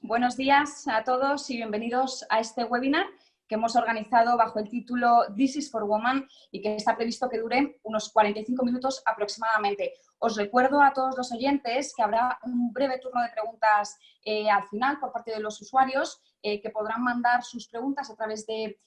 Buenos días a todos y bienvenidos a este webinar que hemos organizado bajo el título This is for Women y que está previsto que dure unos 45 minutos aproximadamente. Os recuerdo a todos los oyentes que habrá un breve turno de preguntas al final por parte de los usuarios que podrán mandar sus preguntas a través de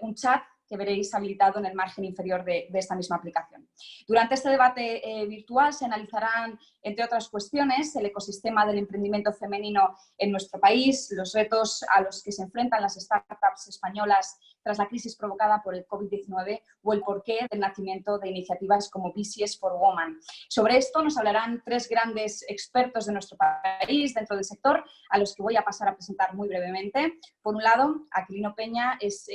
un chat que veréis habilitado en el margen inferior de esta misma aplicación. Durante este debate virtual se analizarán, entre otras cuestiones, el ecosistema del emprendimiento femenino en nuestro país, los retos a los que se enfrentan las startups españolas tras la crisis provocada por el COVID-19 o el porqué del nacimiento de iniciativas como BCS for Women. Sobre esto nos hablarán tres grandes expertos de nuestro país dentro del sector, a los que voy a pasar a presentar muy brevemente. Por un lado, Aquilino Peña es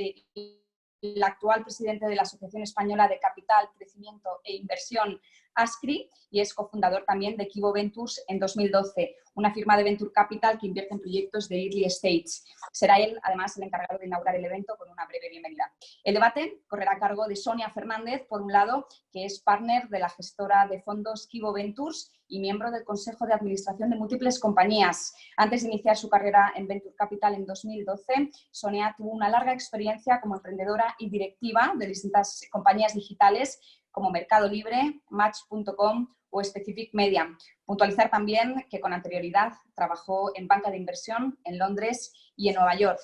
el actual presidente de la Asociación Española de Capital, Crecimiento e Inversión, ASCRI, y es cofundador también de Equivo Ventures en 2012, una firma de Venture Capital que invierte en proyectos de early stage. Será él, además, el encargado de inaugurar el evento con una breve bienvenida. El debate correrá a cargo de Sonia Fernández, por un lado, que es partner de la gestora de fondos Equivo Ventures y miembro del Consejo de Administración de múltiples compañías. Antes de iniciar su carrera en Venture Capital en 2012, Sonia tuvo una larga experiencia como emprendedora y directiva de distintas compañías digitales como Mercado Libre, Match.com o Specific Media. Puntualizar también que con anterioridad trabajó en banca de inversión en Londres y en Nueva York.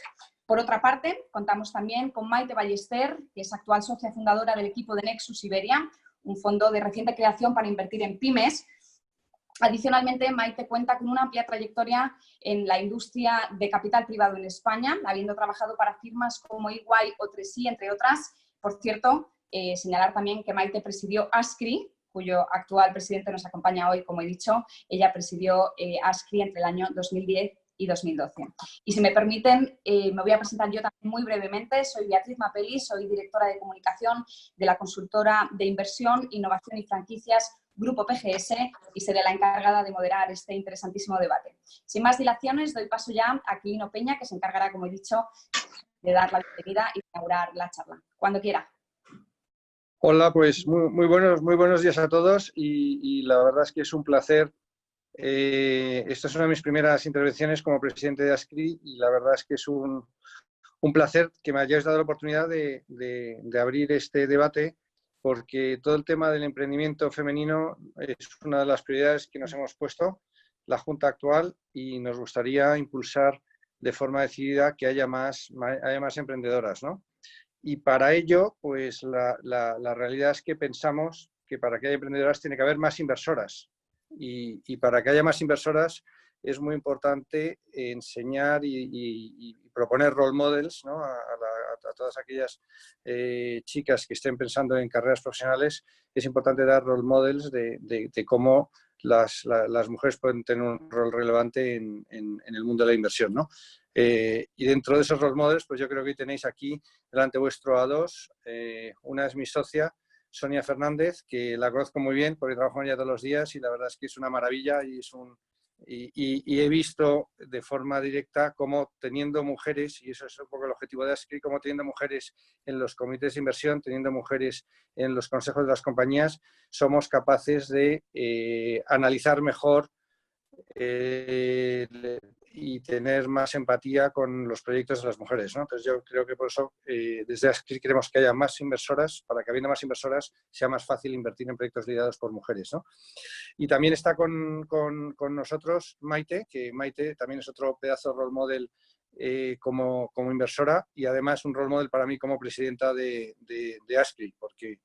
Por otra parte, contamos también con Maite Ballester, que es actual socia fundadora del equipo de Nexus Iberia, un fondo de reciente creación para invertir en pymes. Adicionalmente, Maite cuenta con una amplia trayectoria en la industria de capital privado en España, habiendo trabajado para firmas como EY o 3i, entre otras. Por cierto, señalar también que Maite presidió ASCRI, cuyo actual presidente nos acompaña hoy, como he dicho. Ella presidió ASCRI entre el año 2010 y 2012. Y si me permiten, me voy a presentar yo también muy brevemente. Soy Beatriz Mapelli, soy directora de comunicación de la consultora de inversión, innovación y franquicias Grupo PGS y seré la encargada de moderar este interesantísimo debate. Sin más dilaciones, doy paso ya a Aquilino Peña, que se encargará, como he dicho, de dar la bienvenida y inaugurar la charla. Cuando quiera. Hola, pues muy buenos días a todos y la verdad es que es un placer. Esta es una de mis primeras intervenciones como presidente de ASCRI y la verdad es que es un placer que me hayáis dado la oportunidad de abrir este debate, porque todo el tema del emprendimiento femenino es una de las prioridades que nos hemos puesto la Junta actual y nos gustaría impulsar de forma decidida que haya más emprendedoras, ¿no? Y para ello, pues la realidad es que pensamos que para que haya emprendedoras tiene que haber más inversoras. Y para que haya más inversoras es muy importante enseñar y proponer role models, ¿no? a todas aquellas chicas que estén pensando en carreras profesionales. Es importante dar role models de cómo las mujeres pueden tener un rol relevante en el mundo de la inversión, ¿no? Y dentro de esos role models, pues yo creo que hoy tenéis aquí delante vuestro a dos. Una es mi socia, Sonia Fernández, que la conozco muy bien porque trabajo con ella todos los días y la verdad es que es una maravilla y he visto de forma directa cómo teniendo mujeres, y eso es un poco el objetivo de ASCRI, cómo teniendo mujeres en los comités de inversión, teniendo mujeres en los consejos de las compañías, somos capaces de analizar mejor y tener más empatía con los proyectos de las mujeres, ¿no? Entonces yo creo que por eso desde ASCRI queremos que haya más inversoras, para que habiendo más inversoras sea más fácil invertir en proyectos liderados por mujeres, ¿no? Y también está con nosotros Maite, que Maite también es otro pedazo de role model como inversora y además un role model para mí como presidenta de ASCRI, porque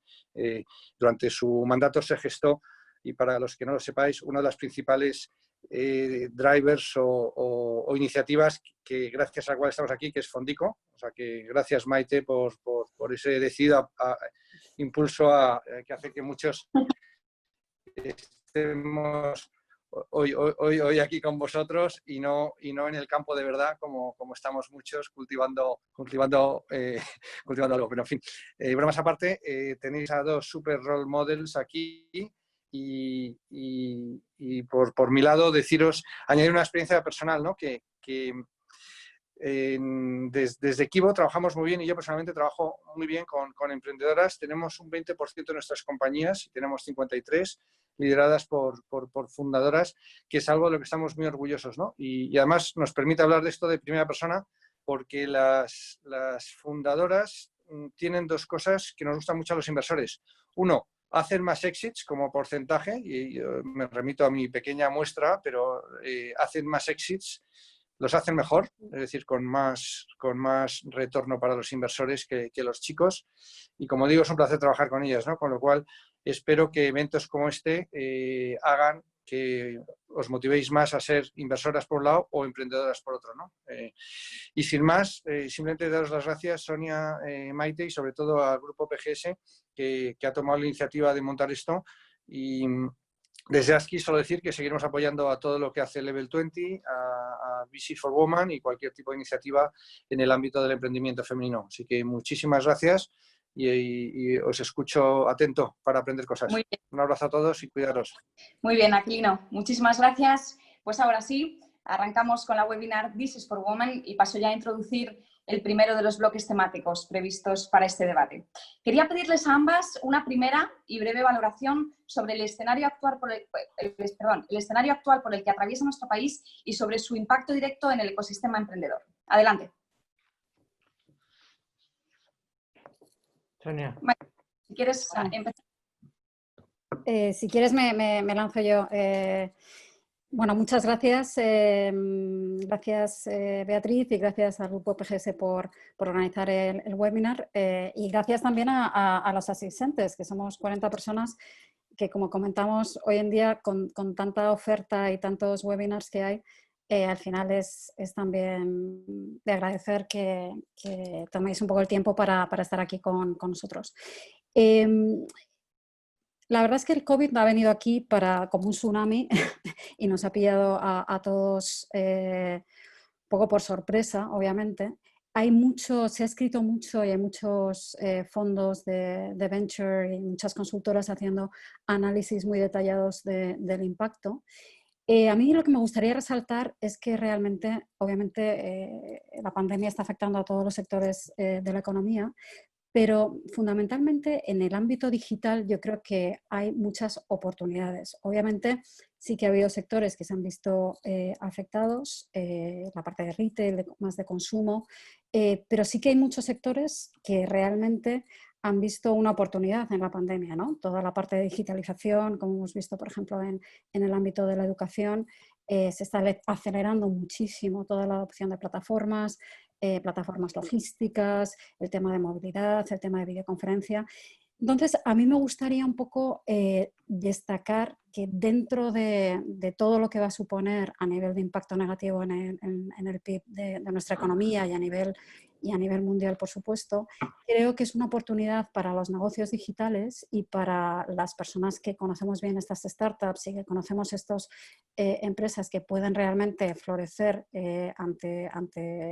durante su mandato se gestó, y para los que no lo sepáis, una de las principales drivers o iniciativas que gracias a la cual estamos aquí, que es Fondico. O sea que gracias, Maite, por ese decidido impulso que hace que muchos estemos hoy aquí con vosotros y no en el campo de verdad como estamos muchos cultivando algo. Pero en fin, bromas aparte, tenéis a dos super role models aquí. Y por mi lado deciros, añadir una experiencia personal, ¿no? que desde Equivo trabajamos muy bien y yo personalmente trabajo muy bien con emprendedoras. Tenemos un 20% de nuestras compañías y tenemos 53 lideradas por fundadoras, que es algo de lo que estamos muy orgullosos, ¿no? Y además nos permite hablar de esto de primera persona, porque las fundadoras tienen dos cosas que nos gustan mucho a los inversores. Uno, hacen más exits como porcentaje, y me remito a mi pequeña muestra, pero hacen más exits, los hacen mejor, es decir, con más retorno para los inversores que los chicos. Y como digo, es un placer trabajar con ellas, ¿no? Con lo cual, espero que eventos como este hagan que os motivéis más a ser inversoras por un lado o emprendedoras por otro, ¿no? Y sin más, simplemente daros las gracias, Sonia, Maite, y sobre todo al grupo PGS que ha tomado la iniciativa de montar esto. Y desde ASCI solo decir que seguiremos apoyando a todo lo que hace Level 20, a VC for Women y cualquier tipo de iniciativa en el ámbito del emprendimiento femenino. Así que muchísimas gracias y os escucho atento para aprender cosas. Muy bien. Un abrazo a todos y cuidaros. Muy bien, Aquilino. Muchísimas gracias. Pues ahora sí, arrancamos con la webinar This is for Women y paso ya a introducir el primero de los bloques temáticos previstos para este debate. Quería pedirles a ambas una primera y breve valoración sobre el escenario actual por el que atraviesa nuestro país y sobre su impacto directo en el ecosistema emprendedor. Adelante. Sonia. Si quieres empezar. Si quieres me lanzo yo. Bueno, muchas gracias. Gracias Beatriz y gracias al Grupo PGS por organizar el webinar y gracias también a los asistentes, que somos 40 personas que, como comentamos, hoy en día con tanta oferta y tantos webinars que hay, al final es también de agradecer que toméis un poco el tiempo para estar aquí con nosotros. La verdad es que el COVID ha venido aquí como un tsunami y nos ha pillado a todos un poco por sorpresa, obviamente. Se ha escrito mucho y hay muchos fondos de venture y muchas consultoras haciendo análisis muy detallados del impacto. A mí lo que me gustaría resaltar es que realmente, obviamente, la pandemia está afectando a todos los sectores de la economía, pero fundamentalmente en el ámbito digital yo creo que hay muchas oportunidades. Obviamente sí que ha habido sectores que se han visto afectados, la parte de retail, más de consumo, pero sí que hay muchos sectores que realmente han visto una oportunidad en la pandemia, ¿no? Toda la parte de digitalización, como hemos visto, por ejemplo, en el ámbito de la educación, se está acelerando muchísimo toda la adopción de plataformas, plataformas logísticas, el tema de movilidad, el tema de videoconferencia. Entonces, a mí me gustaría un poco destacar que dentro de todo lo que va a suponer a nivel de impacto negativo en el PIB de nuestra economía y a nivel mundial, por supuesto, creo que es una oportunidad para los negocios digitales y para las personas que conocemos bien estas startups y que conocemos estas empresas que pueden realmente florecer ante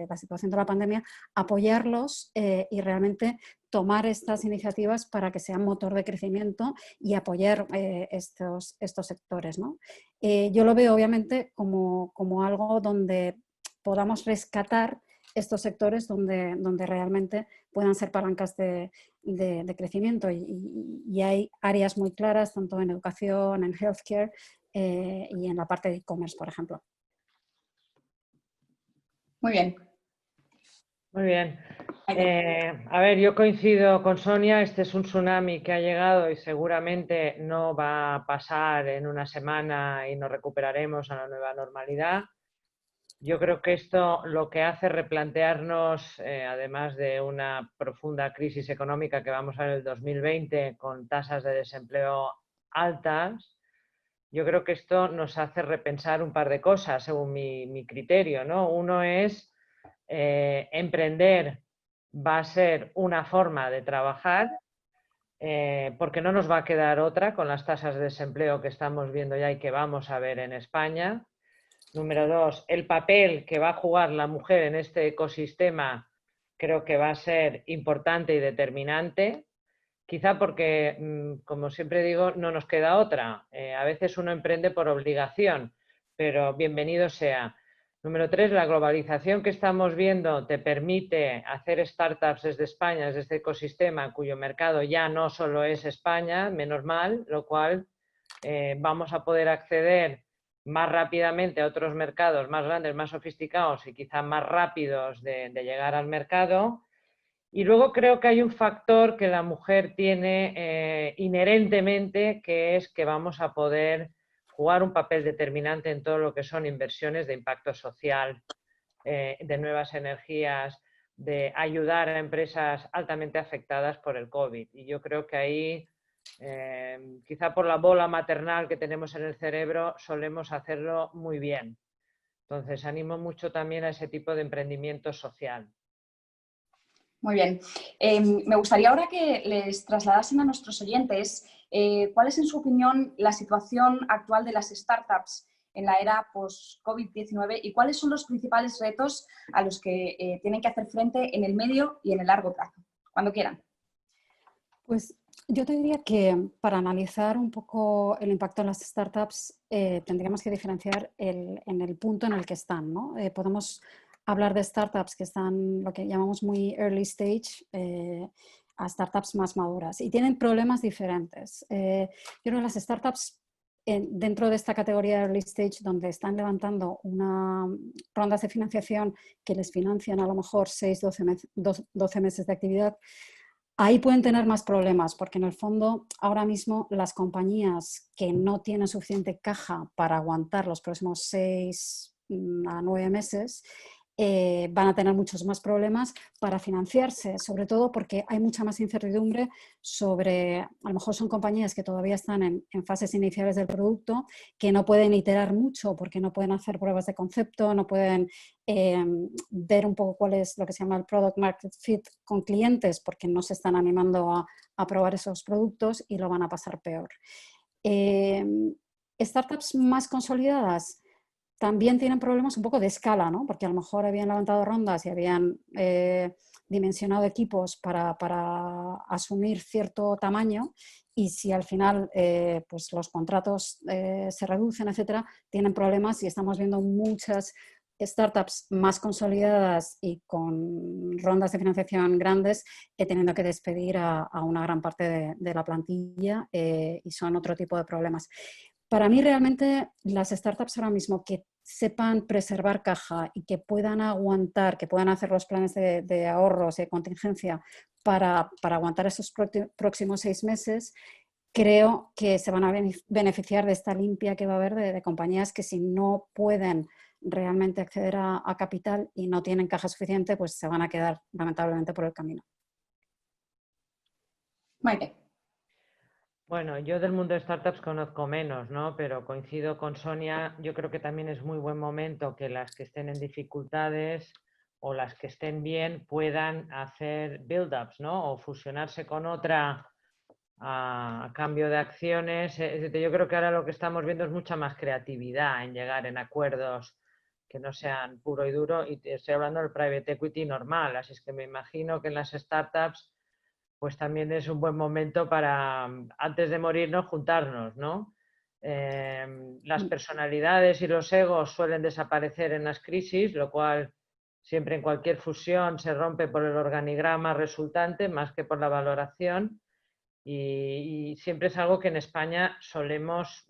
la situación de la pandemia, apoyarlos y realmente tomar estas iniciativas para que sean motor de crecimiento y apoyar estos sectores, ¿no? Yo lo veo obviamente como algo donde podamos rescatar estos sectores donde realmente puedan ser palancas de crecimiento y hay áreas muy claras tanto en educación, en healthcare y en la parte de e-commerce, por ejemplo. Muy bien. Muy bien. A ver, yo coincido con Sonia, este es un tsunami que ha llegado y seguramente no va a pasar en una semana y nos recuperaremos a la nueva normalidad. Yo creo que esto lo que hace es replantearnos, además de una profunda crisis económica que vamos a ver en el 2020 con tasas de desempleo altas, yo creo que esto nos hace repensar un par de cosas según mi criterio, ¿no? Uno es emprender va a ser una forma de trabajar porque no nos va a quedar otra con las tasas de desempleo que estamos viendo ya y que vamos a ver en España. Número dos, el papel que va a jugar la mujer en este ecosistema creo que va a ser importante y determinante, quizá porque, como siempre digo, no nos queda otra. A veces uno emprende por obligación, pero bienvenido sea. Número tres, la globalización que estamos viendo te permite hacer startups desde España, desde este ecosistema cuyo mercado ya no solo es España, menos mal, lo cual vamos a poder acceder más rápidamente a otros mercados más grandes, más sofisticados y quizá más rápidos de llegar al mercado. Y luego creo que hay un factor que la mujer tiene inherentemente, que es que vamos a poder jugar un papel determinante en todo lo que son inversiones de impacto social, de nuevas energías, de ayudar a empresas altamente afectadas por el COVID. Y yo creo que ahí, quizá por la bola maternal que tenemos en el cerebro, solemos hacerlo muy bien. Entonces, animo mucho también a ese tipo de emprendimiento social. Muy bien. Me gustaría ahora que les trasladasen a nuestros oyentes cuál es, en su opinión, la situación actual de las startups en la era post-COVID-19 y cuáles son los principales retos a los que tienen que hacer frente en el medio y en el largo plazo. Cuando quieran. Pues yo te diría que para analizar un poco el impacto en las startups tendríamos que diferenciar en el punto en el que están, ¿no? Podemos hablar de startups que están lo que llamamos muy early stage a startups más maduras y tienen problemas diferentes. Yo creo que las startups dentro de esta categoría early stage, donde están levantando rondas de financiación que les financian a lo mejor 6-12 meses de actividad, ahí pueden tener más problemas, porque en el fondo ahora mismo las compañías que no tienen suficiente caja para aguantar los próximos 6 a 9 meses van a tener muchos más problemas para financiarse, sobre todo porque hay mucha más incertidumbre sobre, a lo mejor son compañías que todavía están en fases iniciales del producto, que no pueden iterar mucho porque no pueden hacer pruebas de concepto, no pueden ver un poco cuál es lo que se llama el product market fit con clientes porque no se están animando a probar esos productos y lo van a pasar peor. Startups más consolidadas también tienen problemas un poco de escala, ¿no? Porque a lo mejor habían levantado rondas y habían dimensionado equipos para asumir cierto tamaño y si al final pues los contratos se reducen, etcétera, tienen problemas y estamos viendo muchas startups más consolidadas y con rondas de financiación grandes teniendo que despedir a una gran parte de la plantilla y son otro tipo de problemas. Para mí realmente las startups ahora mismo que sepan preservar caja y que puedan aguantar, que puedan hacer los planes de ahorros y de contingencia para aguantar esos próximos 6 meses, creo que se van a beneficiar de esta limpia que va a haber de compañías que si no pueden realmente acceder a capital y no tienen caja suficiente, pues se van a quedar lamentablemente por el camino. Maite. Bueno, yo del mundo de startups conozco menos, ¿no? Pero coincido con Sonia, yo creo que también es muy buen momento que las que estén en dificultades o las que estén bien puedan hacer build-ups, ¿no? O fusionarse con otra a cambio de acciones. Yo creo que ahora lo que estamos viendo es mucha más creatividad en llegar en acuerdos que no sean puro y duro. Y estoy hablando del private equity normal, así es que me imagino que en las startups pues también es un buen momento para, antes de morirnos, juntarnos, ¿no? Las personalidades y los egos suelen desaparecer en las crisis, lo cual siempre en cualquier fusión se rompe por el organigrama resultante más que por la valoración y siempre es algo que en España solemos,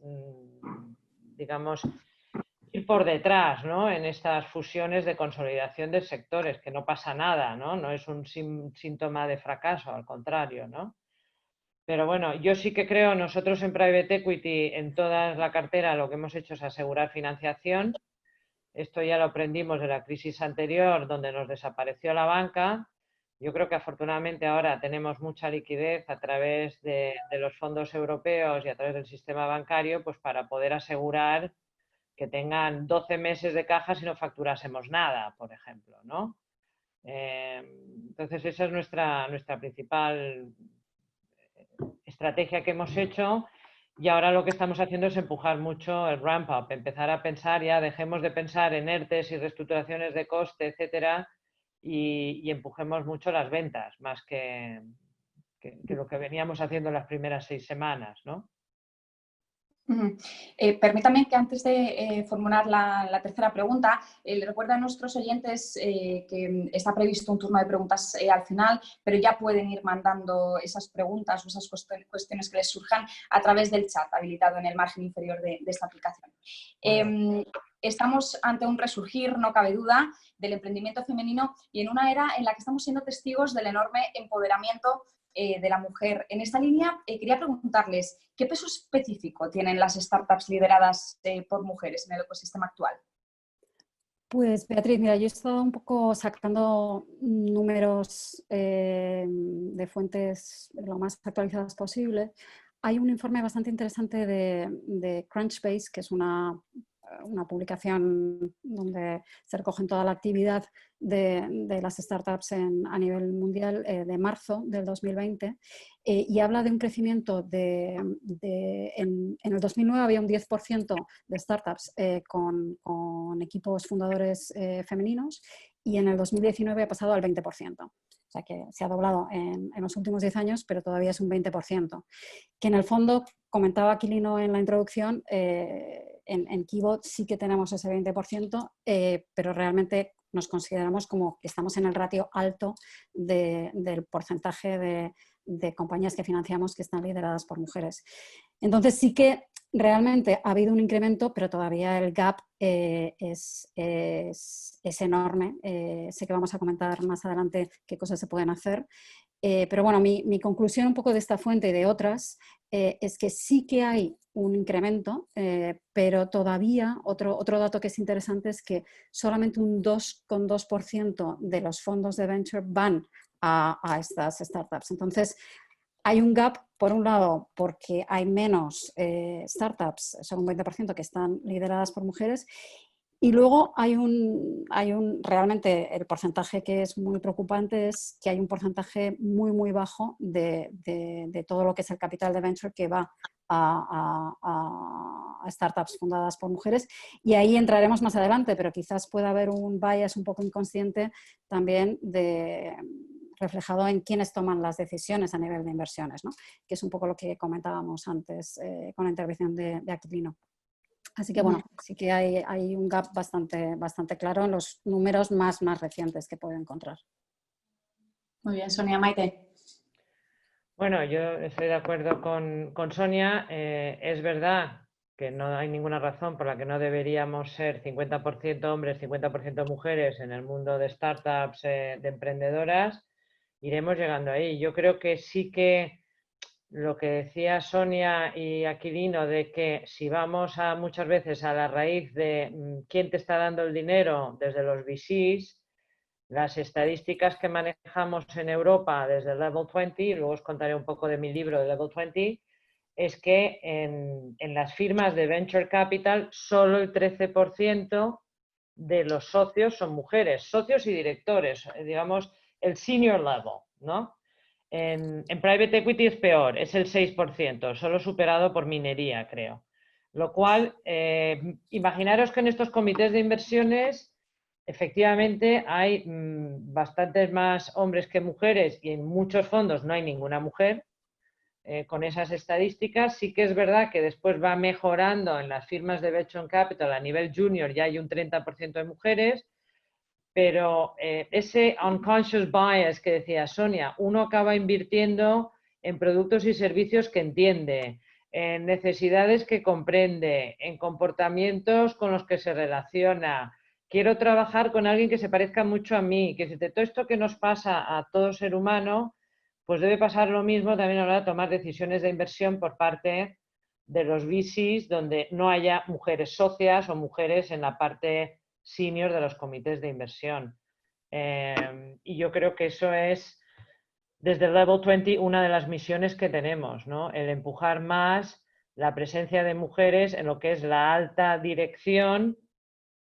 digamos, ir por detrás, ¿no? En estas fusiones de consolidación de sectores, que no pasa nada, ¿no? No es un síntoma de fracaso, al contrario, ¿no? Pero bueno, yo sí que creo, nosotros en Private Equity, en toda la cartera, lo que hemos hecho es asegurar financiación. Esto ya lo aprendimos de la crisis anterior, donde nos desapareció la banca. Yo creo que afortunadamente ahora tenemos mucha liquidez a través de los fondos europeos y a través del sistema bancario, pues para poder asegurar que tengan 12 meses de caja si no facturásemos nada, por ejemplo, ¿no? Entonces esa es nuestra principal estrategia que hemos hecho y ahora lo que estamos haciendo es empujar mucho el ramp up, empezar a pensar ya, dejemos de pensar en ERTEs y reestructuraciones de coste, etcétera, y empujemos mucho las ventas, más que lo que veníamos haciendo en las primeras 6 semanas, ¿no? Permítame que antes de formular la tercera pregunta, le recuerdo a nuestros oyentes que está previsto un turno de preguntas al final, pero ya pueden ir mandando esas preguntas o esas cuestiones que les surjan a través del chat habilitado en el margen inferior de esta aplicación. Estamos ante un resurgir, no cabe duda, del emprendimiento femenino y en una era en la que estamos siendo testigos del enorme empoderamiento de la mujer. En esta línea quería preguntarles, ¿qué peso específico tienen las startups lideradas por mujeres en el ecosistema actual? Pues Beatriz, mira, yo he estado un poco sacando números de fuentes lo más actualizadas posible. Hay un informe bastante interesante de Crunchbase, que es una publicación donde se recogen toda la actividad de las startups a nivel mundial de marzo del 2020 y habla de un crecimiento en el 2009 había un 10% de startups con equipos fundadores femeninos y en el 2019 ha pasado al 20%. O sea que se ha doblado en los últimos 10 años, pero todavía es un 20%. Que en el fondo, comentaba Aquilino en la introducción, en Kibot sí que tenemos ese 20%, pero realmente nos consideramos como que estamos en el ratio alto del porcentaje de compañías que financiamos que están lideradas por mujeres. Entonces sí que realmente ha habido un incremento, pero todavía el gap es enorme. Sé que vamos a comentar más adelante qué cosas se pueden hacer. Pero bueno, mi conclusión un poco de esta fuente y de otras es que sí que hay un incremento, pero todavía otro dato que es interesante es que solamente un 2,2% de los fondos de venture van a estas startups. Entonces, hay un gap, por un lado, porque hay menos startups, son un 20% que están lideradas por mujeres. Y luego realmente el porcentaje que es muy preocupante es que hay un porcentaje muy, muy bajo de todo lo que es el capital de venture que va a startups fundadas por mujeres. Y ahí entraremos más adelante, pero quizás pueda haber un bias un poco inconsciente también reflejado en quiénes toman las decisiones a nivel de inversiones, ¿no? Que es un poco lo que comentábamos antes con la intervención de Aquilino. Así que bueno, sí que hay un gap bastante claro en los números más recientes que puedo encontrar. Muy bien, Sonia. Maite. Bueno, yo estoy de acuerdo con Sonia. Es verdad que no hay ninguna razón por la que no deberíamos ser 50% hombres, 50% mujeres en el mundo de startups, de emprendedoras. Iremos llegando ahí. Yo creo que sí que lo que decía Sonia y Aquilino de que si vamos muchas veces a la raíz de quién te está dando el dinero desde los VCs, las estadísticas que manejamos en Europa desde el Level 20, y luego os contaré un poco de mi libro de Level 20, es que en las firmas de Venture Capital solo el 13% de los socios son mujeres, socios y directores, digamos el senior level, ¿no? En Private Equity es peor, es el 6%, solo superado por minería, creo. Lo cual, imaginaros que en estos comités de inversiones efectivamente hay bastantes más hombres que mujeres y en muchos fondos no hay ninguna mujer. Con esas estadísticas sí que es verdad que después va mejorando en las firmas de Venture Capital a nivel junior, ya hay un 30% de mujeres, pero ese unconscious bias que decía Sonia, uno acaba invirtiendo en productos y servicios que entiende, en necesidades que comprende, en comportamientos con los que se relaciona. Quiero trabajar con alguien que se parezca mucho a mí, que de todo esto que nos pasa a todo ser humano, pues debe pasar lo mismo también a la hora de tomar decisiones de inversión por parte de los VCs, donde no haya mujeres socias o mujeres en la parte senior de los comités de inversión. Y yo creo que eso es, desde el Level 20, una de las misiones que tenemos, ¿no? El empujar más la presencia de mujeres en lo que es la alta dirección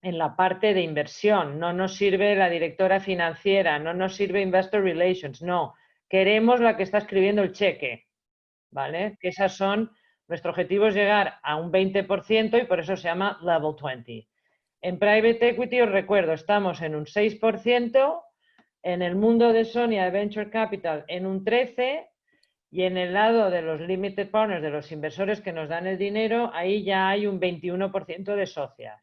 en la parte de inversión. No nos sirve la directora financiera, no nos sirve Investor Relations, no. Queremos la que está escribiendo el cheque, ¿vale? Que esas son, nuestro objetivo es llegar a un 20% y por eso se llama Level 20. En Private Equity, os recuerdo, estamos en un 6%, en el mundo de Sonia de Venture Capital en un 13%, Y en el lado de los limited partners, de los inversores que nos dan el dinero, ahí ya hay un 21% de socias.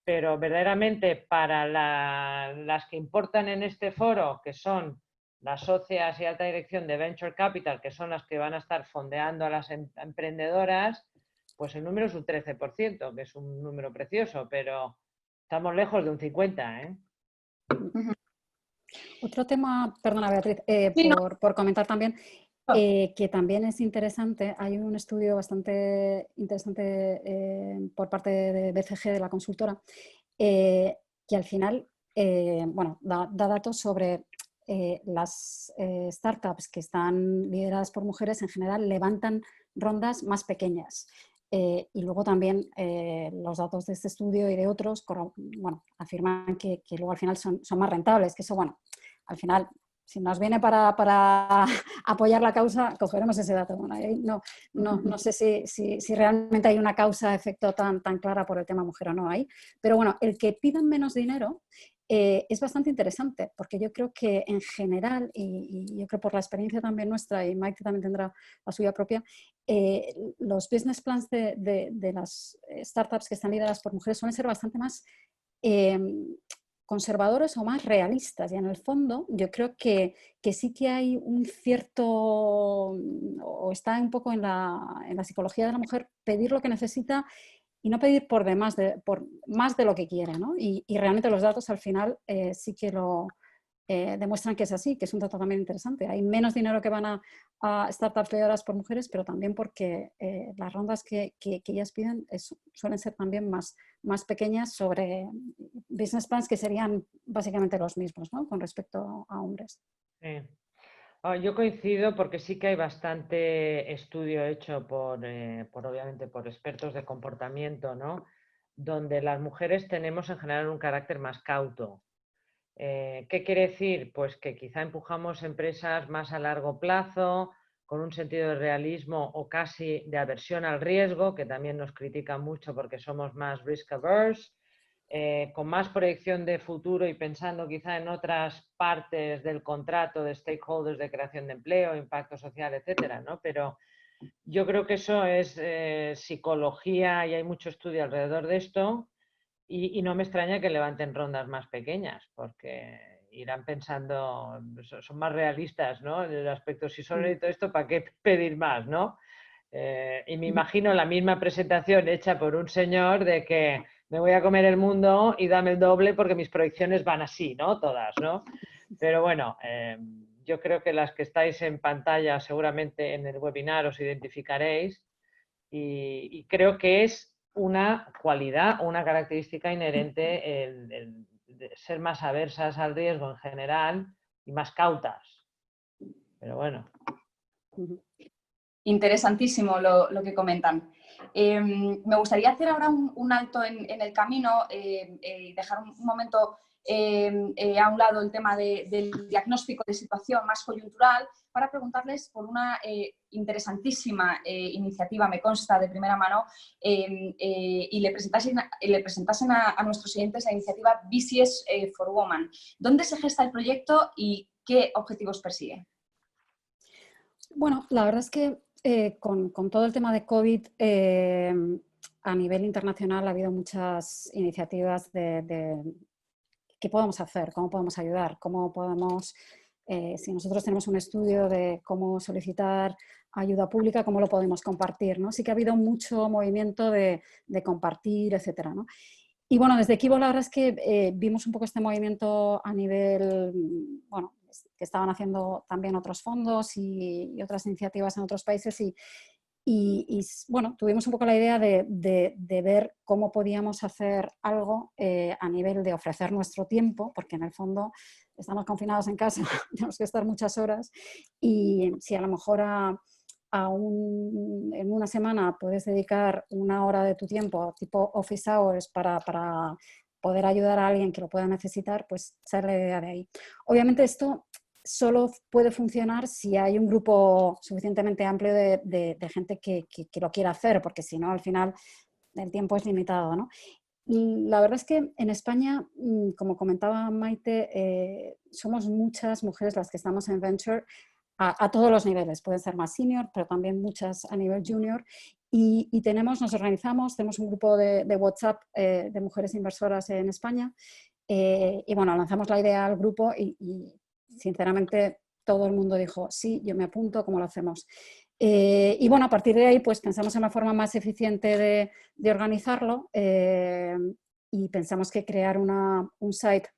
Pero verdaderamente para las que importan en este foro, que son las socias y alta dirección de Venture Capital, que son las que van a estar fondeando a las emprendedoras, pues el número es un 13%, que es un número precioso, pero estamos lejos de un 50%, ¿eh? Otro tema, perdona Beatriz, Sí, no. por comentar también, que también es interesante, hay un estudio bastante interesante por parte de BCG, de la consultora, que al final bueno, da datos sobre las startups que están lideradas por mujeres en general levantan rondas más pequeñas. Y luego también los datos de este estudio y de otros bueno, afirman que luego al final son más rentables, que eso, bueno, al final, si nos viene para apoyar la causa, cogeremos ese dato. Bueno, no sé si realmente hay una causa-efecto tan clara por el tema mujer o no hay, pero bueno, el que pidan menos dinero es bastante interesante, porque yo creo que en general, y yo creo por la experiencia también nuestra, y Maite también tendrá la suya propia, los business plans de las startups que están lideradas por mujeres suelen ser bastante más conservadores o más realistas, y en el fondo yo creo que sí que hay un cierto, o está un poco en la psicología de la mujer, pedir lo que necesita y no pedir por más de lo que quiere, ¿no? Y realmente los datos al final sí que lo demuestran que es así, que es un dato también interesante. Hay menos dinero que van a startups lideradas por mujeres, pero también porque las rondas que ellas piden suelen ser también más pequeñas, sobre business plans que serían básicamente los mismos, ¿no? Con respecto a hombres. Sí. Yo coincido porque sí que hay bastante estudio hecho por obviamente por expertos de comportamiento, ¿no? Donde las mujeres tenemos en general un carácter más cauto. ¿Qué quiere decir? Pues que quizá empujamos empresas más a largo plazo, con un sentido de realismo o casi de aversión al riesgo, que también nos critican mucho porque somos más risk averse. Con más proyección de futuro y pensando quizá en otras partes del contrato de stakeholders de creación de empleo, impacto social, etcétera, ¿no? Pero yo creo que eso es psicología y hay mucho estudio alrededor de esto y no me extraña que levanten rondas más pequeñas porque irán pensando, son más realistas, ¿no? En el aspecto, si solo necesito esto, ¿para qué pedir más, no? Y me imagino la misma presentación hecha por un señor de que me voy a comer el mundo y dame el doble porque mis proyecciones van así, ¿no? Todas, ¿no? Pero bueno, yo creo que las que estáis en pantalla seguramente en el webinar os identificaréis y creo que es una cualidad o una característica inherente el ser más aversas al riesgo en general y más cautas. Pero bueno. Interesantísimo lo que comentan. Me gustaría hacer ahora un alto en el camino y dejar un momento a un lado el tema del diagnóstico de situación más coyuntural para preguntarles por una interesantísima iniciativa, me consta de primera mano, y le presentasen a nuestros oyentes la iniciativa BCS for Women. ¿Dónde se gesta el proyecto y qué objetivos persigue? Bueno, la verdad es que con todo el tema de COVID, a nivel internacional ha habido muchas iniciativas de qué podemos hacer, cómo podemos ayudar, cómo podemos, si nosotros tenemos un estudio de cómo solicitar ayuda pública, cómo lo podemos compartir, ¿no? Sí que ha habido mucho movimiento de compartir, etcétera, ¿no? Y bueno, desde Equivo la verdad es que vimos un poco este movimiento a nivel, bueno, que estaban haciendo también otros fondos y otras iniciativas en otros países y bueno, tuvimos un poco la idea de ver cómo podíamos hacer algo a nivel de ofrecer nuestro tiempo, porque en el fondo estamos confinados en casa, tenemos que estar muchas horas y si a lo mejor en una semana puedes dedicar una hora de tu tiempo, tipo office hours, para poder ayudar a alguien que lo pueda necesitar, pues sale la idea de ahí. Obviamente esto solo puede funcionar si hay un grupo suficientemente amplio de gente que lo quiera hacer, porque si no, al final el tiempo es limitado, ¿no? La verdad es que en España, como comentaba Maite, somos muchas mujeres las que estamos en Venture. a todos los niveles, pueden ser más senior, pero también muchas a nivel junior. Y nos organizamos, tenemos un grupo de WhatsApp de mujeres inversoras en España. Y bueno, lanzamos la idea al grupo y sinceramente todo el mundo dijo, sí, yo me apunto, ¿cómo lo hacemos? Y bueno, a partir de ahí pues pensamos en la forma más eficiente de organizarlo y pensamos que crear un site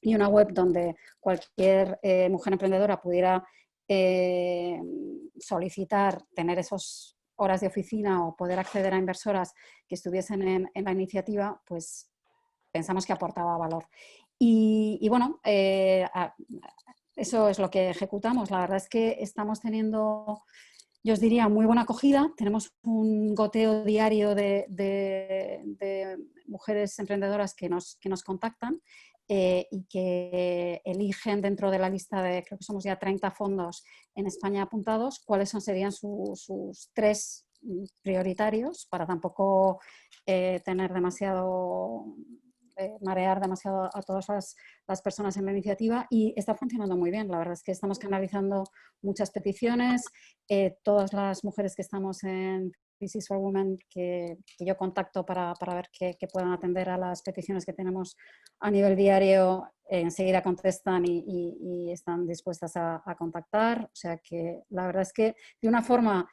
y una web donde cualquier mujer emprendedora pudiera solicitar tener esas horas de oficina o poder acceder a inversoras que estuviesen en la iniciativa, pues pensamos que aportaba valor. Y bueno, eso es lo que ejecutamos. La verdad es que estamos teniendo, yo os diría, muy buena acogida. Tenemos un goteo diario de mujeres emprendedoras que nos contactan y que eligen dentro de la lista de, creo que somos ya 30 fondos en España apuntados, cuáles serían sus 3 prioritarios para tampoco tener demasiado... marear demasiado a todas las personas en la iniciativa y está funcionando muy bien. La verdad es que estamos canalizando muchas peticiones. Todas las mujeres que estamos en This is for Women que yo contacto para ver que puedan atender a las peticiones que tenemos a nivel diario, enseguida contestan y están dispuestas a contactar. O sea que la verdad es que de una forma...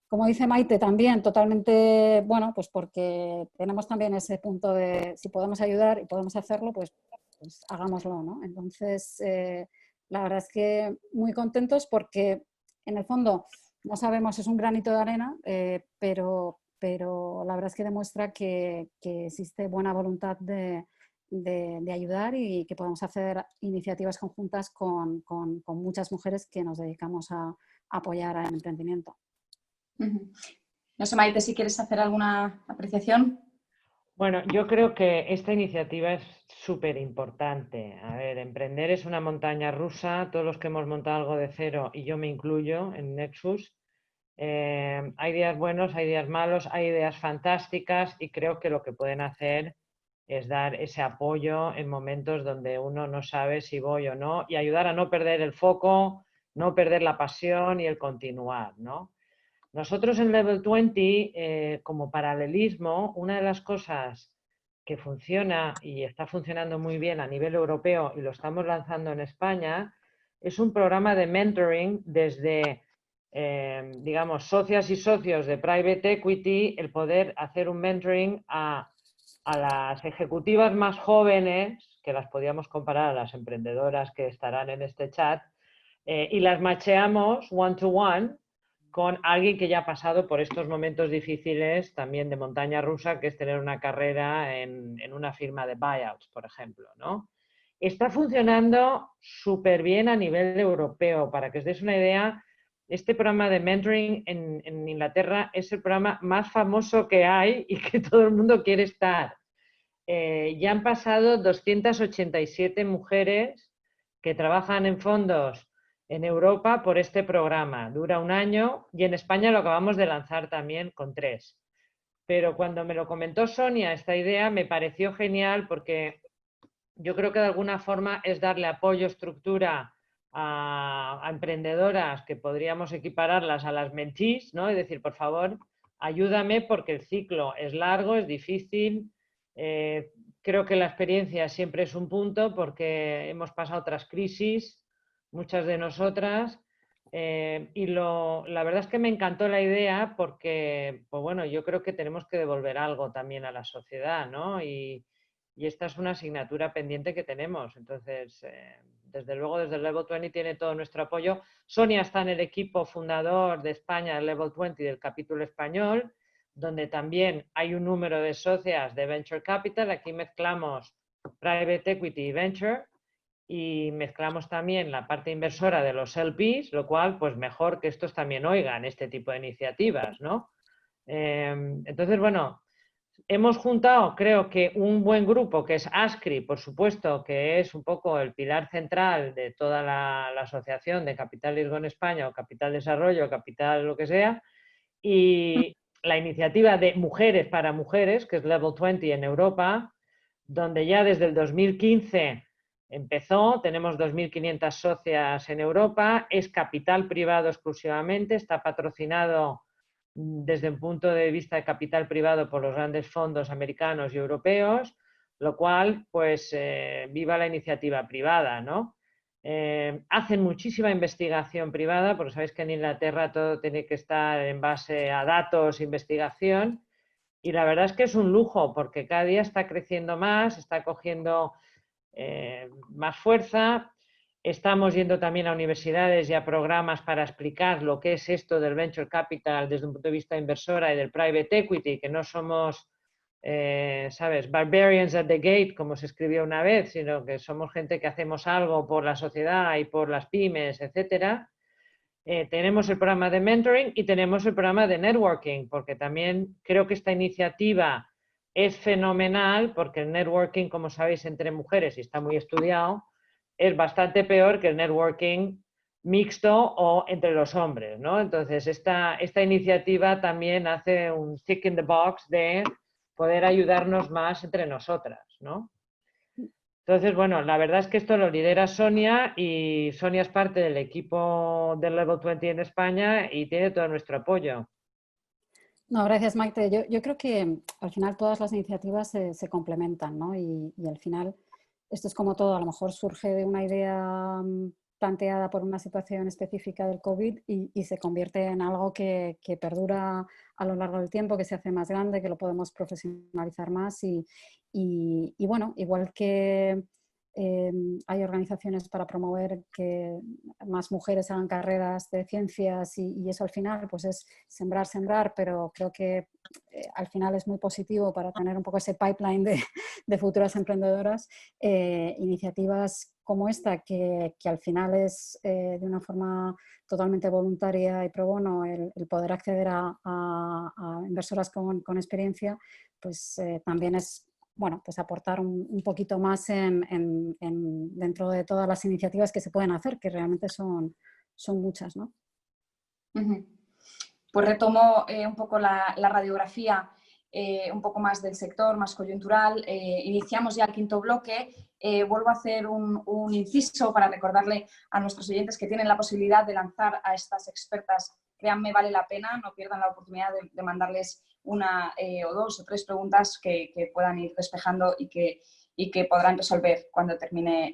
Como dice Maite también, totalmente, bueno, pues porque tenemos también ese punto de si podemos ayudar y podemos hacerlo, pues hagámoslo, ¿no? Entonces, la verdad es que muy contentos porque en el fondo no sabemos, es un granito de arena, pero la verdad es que demuestra que existe buena voluntad de ayudar y que podemos hacer iniciativas conjuntas con muchas mujeres que nos dedicamos a apoyar al emprendimiento. No sé, Maite, si quieres hacer alguna apreciación. Bueno, yo creo que esta iniciativa es súper importante. A ver, emprender es una montaña rusa. Todos los que hemos montado algo de cero, y yo me incluyo en Nexus, hay días buenos, hay días malos, hay ideas fantásticas y creo que lo que pueden hacer es dar ese apoyo en momentos donde uno no sabe si voy o no y ayudar a no perder el foco, no perder la pasión y el continuar, ¿no? Nosotros en Level 20, como paralelismo, una de las cosas que funciona y está funcionando muy bien a nivel europeo y lo estamos lanzando en España, es un programa de mentoring desde, digamos, socias y socios de private equity, el poder hacer un mentoring a las ejecutivas más jóvenes, que las podíamos comparar a las emprendedoras que estarán en este chat, y las macheamos one-to-one con alguien que ya ha pasado por estos momentos difíciles también de montaña rusa, que es tener una carrera en una firma de buyouts, por ejemplo, ¿no? Está funcionando súper bien a nivel europeo. Para que os deis una idea, este programa de mentoring en Inglaterra es el programa más famoso que hay y que todo el mundo quiere estar. Ya han pasado 287 mujeres que trabajan en fondos en Europa por este programa. Dura 1 año y en España lo acabamos de lanzar también con 3. Pero cuando me lo comentó Sonia, esta idea me pareció genial porque yo creo que de alguna forma es darle apoyo, estructura a emprendedoras que podríamos equipararlas a las mentees, ¿no? Es decir, por favor, ayúdame porque el ciclo es largo, es difícil. Creo que la experiencia siempre es un punto porque hemos pasado otras crisis, muchas de nosotras, y la verdad es que me encantó la idea porque, pues bueno, yo creo que tenemos que devolver algo también a la sociedad, ¿no? Y esta es una asignatura pendiente que tenemos. Entonces, desde luego, desde el Level 20 tiene todo nuestro apoyo. Sonia está en el equipo fundador de España, el Level 20 del capítulo español, donde también hay un número de socias de Venture Capital. Aquí mezclamos Private Equity y Venture y mezclamos también la parte inversora de los LPs, lo cual, pues mejor que estos también oigan este tipo de iniciativas, ¿no? Entonces, bueno, hemos juntado, creo que un buen grupo, que es ASCRI, por supuesto, que es un poco el pilar central de toda la asociación de Capital Riesgo en España, o Capital Desarrollo, Capital lo que sea, y la iniciativa de Mujeres para Mujeres, que es Level 20 en Europa, donde ya desde el 2015 Empezó, tenemos 2.500 socias en Europa, es capital privado exclusivamente, está patrocinado desde un punto de vista de capital privado por los grandes fondos americanos y europeos, lo cual, pues, viva la iniciativa privada, ¿no? Hacen muchísima investigación privada, porque sabéis que en Inglaterra todo tiene que estar en base a datos, investigación, y la verdad es que es un lujo, porque cada día está creciendo más, está cogiendo más fuerza. Estamos yendo también a universidades y a programas para explicar lo que es esto del venture capital desde un punto de vista inversora y del private equity, que no somos, ¿sabes?, barbarians at the gate, como se escribió una vez, sino que somos gente que hacemos algo por la sociedad y por las pymes, etcétera. Tenemos el programa de mentoring y tenemos el programa de networking, porque también creo que esta iniciativa es fenomenal, porque el networking, como sabéis, entre mujeres, y está muy estudiado, es bastante peor que el networking mixto o entre los hombres, ¿no? Entonces, esta iniciativa también hace un tick in the box de poder ayudarnos más entre nosotras, ¿no? Entonces, bueno, la verdad es que esto lo lidera Sonia, y Sonia es parte del equipo del Level 20 en España y tiene todo nuestro apoyo. No, gracias, Maite. Yo creo que al final todas las iniciativas se complementan, ¿no? Y al final esto es como todo, a lo mejor surge de una idea planteada por una situación específica del COVID y se convierte en algo que perdura a lo largo del tiempo, que se hace más grande, que lo podemos profesionalizar más y bueno, igual que hay organizaciones para promover que más mujeres hagan carreras de ciencias y eso al final pues es sembrar, pero creo que al final es muy positivo para tener un poco ese pipeline de futuras emprendedoras. Iniciativas como esta, que al final es de una forma totalmente voluntaria y pro bono el poder acceder a inversoras con experiencia, pues también es, bueno, pues aportar un poquito más dentro de todas las iniciativas que se pueden hacer, que realmente son muchas, ¿no? Pues retomo un poco la radiografía, un poco más del sector, más coyuntural. Iniciamos ya el quinto bloque. Vuelvo a hacer un inciso para recordarle a nuestros oyentes que tienen la posibilidad de lanzar a estas expertas. Créanme, vale la pena, no pierdan la oportunidad de mandarles una o dos o tres preguntas que puedan ir despejando y que podrán resolver cuando termine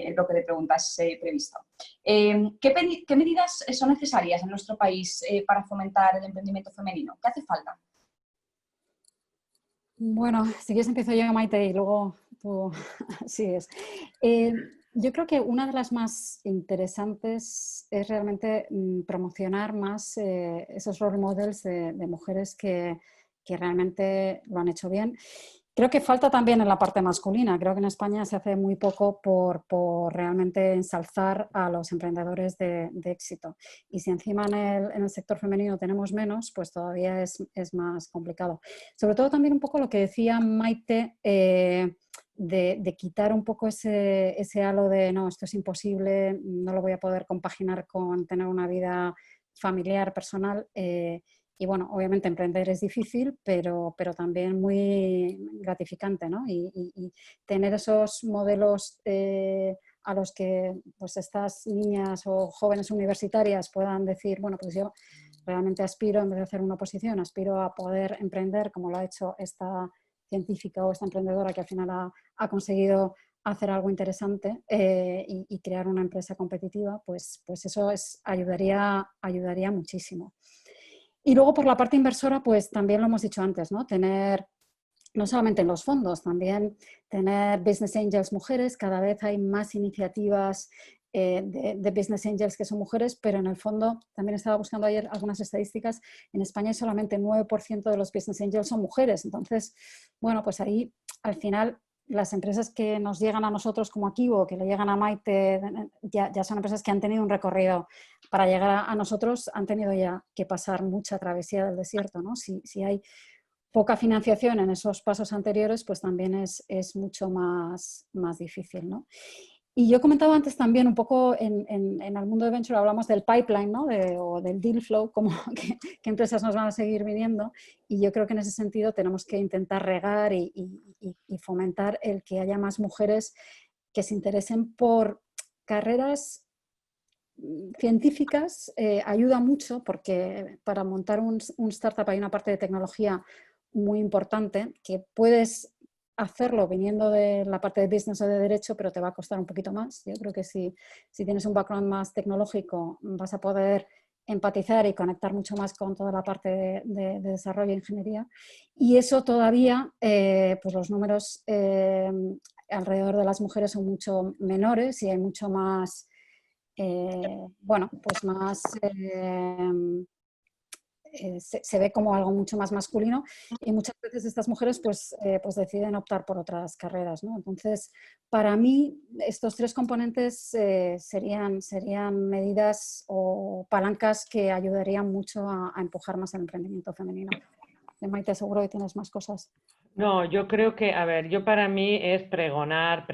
el bloque de preguntas previsto. ¿Qué medidas son necesarias en nuestro país para fomentar el emprendimiento femenino? ¿Qué hace falta? Bueno, si quieres empiezo yo, Maite, y luego tú sigues. Yo creo que una de las más interesantes es realmente promocionar más esos role models de mujeres que realmente lo han hecho bien. Creo que falta también en la parte masculina. Creo que en España se hace muy poco por realmente ensalzar a los emprendedores de éxito. Y si encima en el sector femenino tenemos menos, pues todavía es más complicado. Sobre todo también un poco lo que decía Maite, de quitar un poco ese halo de no, esto es imposible, no lo voy a poder compaginar con tener una vida familiar, personal. Y bueno, obviamente emprender es difícil, pero también muy gratificante, ¿no? Y tener esos modelos a los que pues, estas niñas o jóvenes universitarias puedan decir, bueno, pues yo realmente aspiro, en vez de hacer una oposición, aspiro a poder emprender como lo ha hecho esta científica o esta emprendedora que al final ha conseguido hacer algo interesante y crear una empresa competitiva, pues eso ayudaría muchísimo. Y luego por la parte inversora, pues también lo hemos dicho antes, ¿no? Tener, no solamente en los fondos, también tener business angels mujeres. Cada vez hay más iniciativas de business angels que son mujeres, pero en el fondo, también estaba buscando ayer algunas estadísticas, en España solamente 9% de los business angels son mujeres. Entonces, bueno, pues ahí al final las empresas que nos llegan a nosotros como Akivo, que le llegan a Maite, ya son empresas que han tenido un recorrido. Para llegar a nosotros han tenido ya que pasar mucha travesía del desierto, ¿no? Si hay poca financiación en esos pasos anteriores, pues también es mucho más difícil, ¿no? Y yo comentaba antes también un poco en el mundo de venture hablamos del pipeline, ¿no? O del deal flow, como qué empresas nos van a seguir viniendo, y yo creo que en ese sentido tenemos que intentar regar y fomentar el que haya más mujeres que se interesen por carreras científicas ayuda mucho, porque para montar un startup hay una parte de tecnología muy importante que puedes hacerlo viniendo de la parte de business o de derecho, pero te va a costar un poquito más. Yo creo que si tienes un background más tecnológico vas a poder empatizar y conectar mucho más con toda la parte de desarrollo e ingeniería. Y eso todavía, pues los números alrededor de las mujeres son mucho menores y hay mucho más, bueno, pues más... se ve como algo mucho más masculino y muchas veces estas mujeres pues deciden optar por otras carreras, ¿no? Entonces, para mí, estos tres componentes serían medidas o palancas que ayudarían mucho a empujar más el emprendimiento femenino. Maite, seguro que tienes más cosas. No, yo creo que, a ver, yo para mí es pregonar